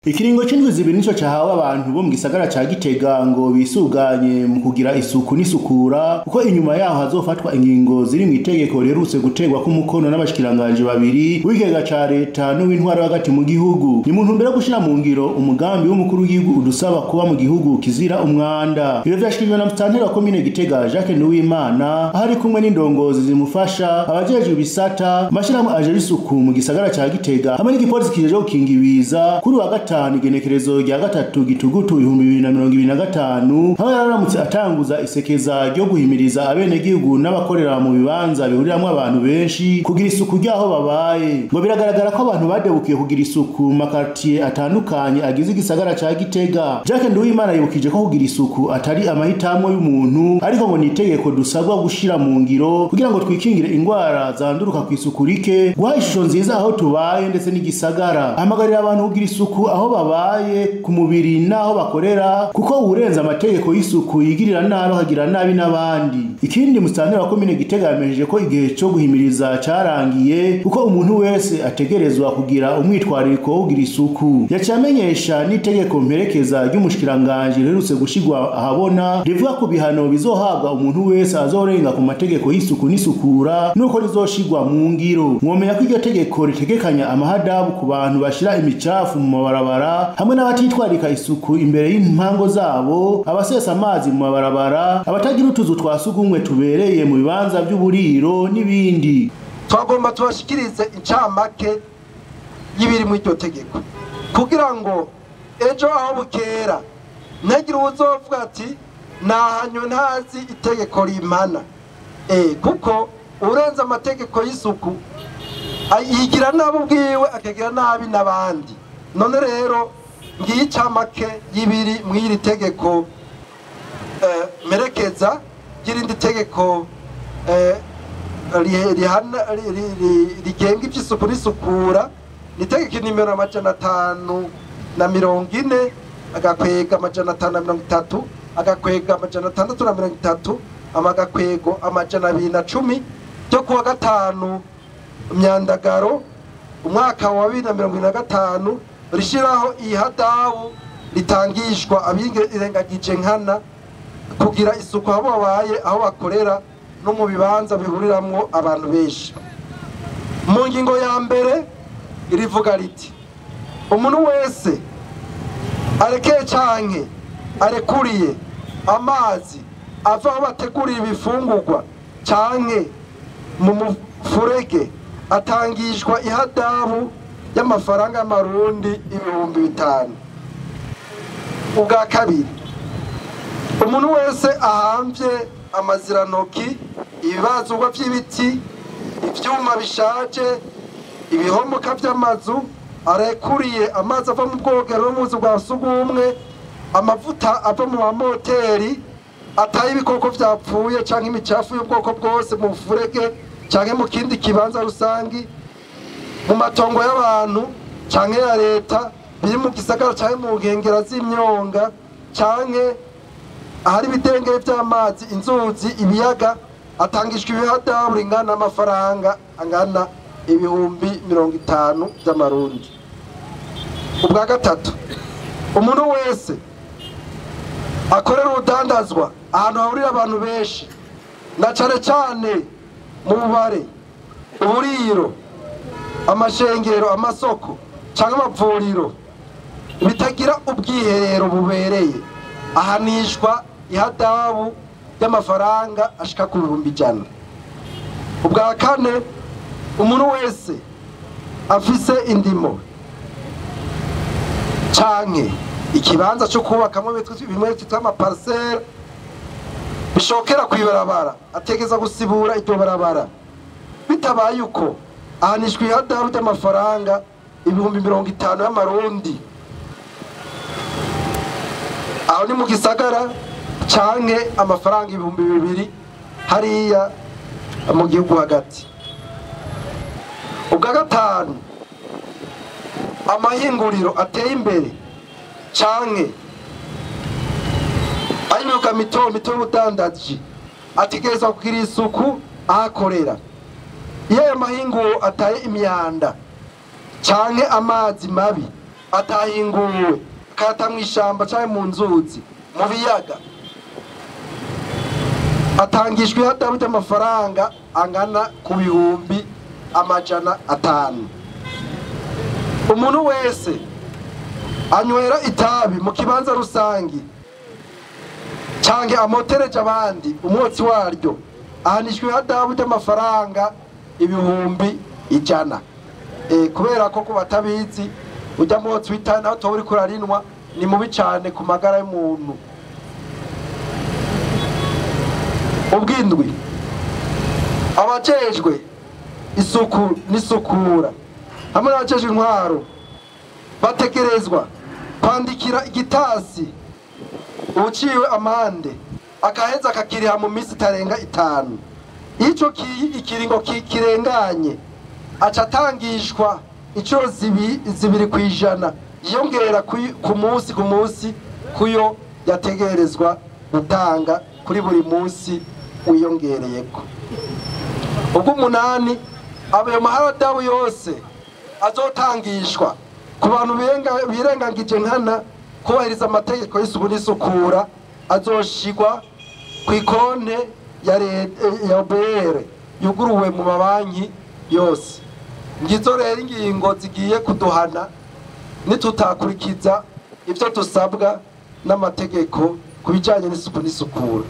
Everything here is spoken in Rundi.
Ikiringo c'indwi zibiri nico cahawe abantu bo mu gisagara ca Gitega ngo bisuganye mu kugira isuku n'isukura kuko inyuma yaho hazofatwa ingingo ziri mu itegeko riherutse gutegwa ku mukono n'abashikiranganje babiri w'ikigega ca leta n'uw'intwaro hagati mu gihugu. Ni mu ntumbero yo gushira mu ngiro umugambi w'umukuru w'igihugu udusaba kuba mu gihugu kizira umwanda. Ivyo vyashikirijwe na Musitanteri wa komine Gitega Jacques Nduwimana ahari kumwe n'indongozi zimufasha abajejwe ibisata amashirahamwe ajejwe isuku mu gisagara ca Gitega hamwe n'igipolisi kijeje gukinga ibiza kuri wa igenekerezo rya gatatu gitugutu 2025 aho yaramutse atanguza isekeza ryo guhimiriza abene gihugu n'abakorera mu bibanza bihuriramwe abantu benshi kugira isuku ryaho babaye. Ngo biragaragara ko abantu badebukiye kugira isuku mu makartier atandukanye agize igisagara ca Gitega. Jacques Nduwimana yibukije ko kugira isuku atari amahitamo y'umuntu ariko ngo ni itegeko dusabwa gushira mu ngiro kugira ngo twikingire ingwara zanduruka ku isuku rike guha ishusho nziza aho tubaye ndetse n'igisagara. Ahamagarira abantu kugira isuku aho babaye ku mubiri naho bakorera kuko urenza amategeko y'isuku yigirira nabi akagira nabi n'abandi. Ikindi Musitanteri wa komine Gitega yamejeje ko igihe cyo guhimiriza carangiye kuko umuntu wese ategerezwa kugira umwitwariko wo kugira isuku. Yacamenyesha n'itegeko mperekeza ry'umushikiranganje riherutse gushigwa ahabona rivuga ku bihano bizohabwa umuntu wese azorenga ku mategeko y'isuku n'isukura nuko rizoshigwa mu ngiro. Mwomenya ko iryo tegeko ritegekanya amahadabu ku bantu bashira imicafu mu mabarabara hamwe n'abatitwarika isuku imbere y'impango zabo, abasesa amazi mu mabarabara, abatagira utuzu twasugumwe tubereye mu bibanza by'uburiro n'ibindi. Twagomba tubashikirize incamake y'ibiri mu iryo tegeko kugira ngo ejo aho bukera ntagira uzovuga ati nahanywe ntazi itegeko rimana kuko urenza amategeko y'isuku yigira nabi ubwiwe akagira nabi n'abandi. None rero ngiye icamake y'ibiri mw'iri tegeko merekeza y'irindi tegeko rigenga ivy'isuku n'isukura ni tegeko nimero 540 agakwega 530 agakwega 630 amagakwego 210 ryo kuwa gatanu Myandagaro umwaka wa 2025 rishiraho ihadabu ritangishwa abirengagije nkana kugira isuku aho babaye aho bakorera no mu bibanza bihuriramwo abantu benshi. Mu ngingo ya mbere irivuga riti umuntu wese arekeye canke arekuriye amazi ava aho bategurira ibifungurwa canke mu mufurege atangishwa ihadabu y'amafaranga y'amarundi 5,000. Ubwa kabiri umuntu wese ahamvye amaziranoki ibibazurwa vy'ibiti ivyuma bishaje ibihomoka vy'amazu arekuriye amazi ava mu bwogero n'umuzi bwa sugumwe amavuta ava mu mamoteri ataye ibikoko vyapfuye canke imicafu y'ubwoko bwose mu furege canke mu kindi kibanza rusangi mu matongo y'abantu canke ya leta biri mu gisagara canke mu nkengera z'imyonga canke ahari ibidengeri vy'amazi inzuzi ibiyaga atangishwa ibihadabu ringana amafaranga angana 50,000 vy'amarundi. Ubwa gatatu umuntu wese akorera urudandazwa ahantu hahurira abantu benshi na cane cane mu bubare uburiro amashengero amasoko canke amavuriro bitagira ubwiherero bubereye ahanishwa ihadabu y'amafaranga ashika ku 100,000. Ubwa kane umuntu wese afise indimo canke ikibanza cyo kubakamwe bimwe twitwa amaparcelle bishokera kwibarabara ategeza gusibura iryo barabara bitabaye uko ahanishwa ihadabu y'amafaranga 50,000 y'amarundi. Aho ni mu gisagara canke amafaranga 2,000 hariya mu gihugu hagati. Ubwa gatanu amahinguriro ateye imbere canke ayimyuga mito y'ubudandaji ategerezwa kugira isuku ahakorera. Iyo ayo mahinguro ataye imyanda canke amazi mabi atahinguwe akayata mu ishamba cyangwa mu nzuzi mu biyaga atangishwa ihadabu ry'amafaranga angana ku bihumbi 500. Umuntu wese anywera itabi mu kibanza rusangi canke amotereje abandi umwotsi waryo ahanishwe ihadabu ry'amafaranga ibihumbi 100. Kubera ko kubatabizi ujya mwotsi witana aho uri kurarinwa ni mubi cyane ku magara y'umuntu. Ubwindwi abajejwe isuku n'isukura hamwe n'abajejwe intwaro bategerezwa kwandikira igitasi uciwe amande akaheza akakiriha mu minsi itarenga 5. Ico ikiringo kirenganye aca atangishwa inshuro 2 kwijana yongera ku munsi kuyo yategerezwa gutanga kuri buri munsi wiyongereyeko. Ubwo 8 abayo mahadabu yose azotangishwa ku bantu birengagije nkana kubahiriza amategeko y'isuku n'isukura azoshigwa ku ikonte ya OBR yuguruwe mu mabanki yose. Ngizo rero ingingo zigiye kuduhana nitutakurikiza ivyo dusabwa n'amategeko kubijanye n'isuku n'isukura.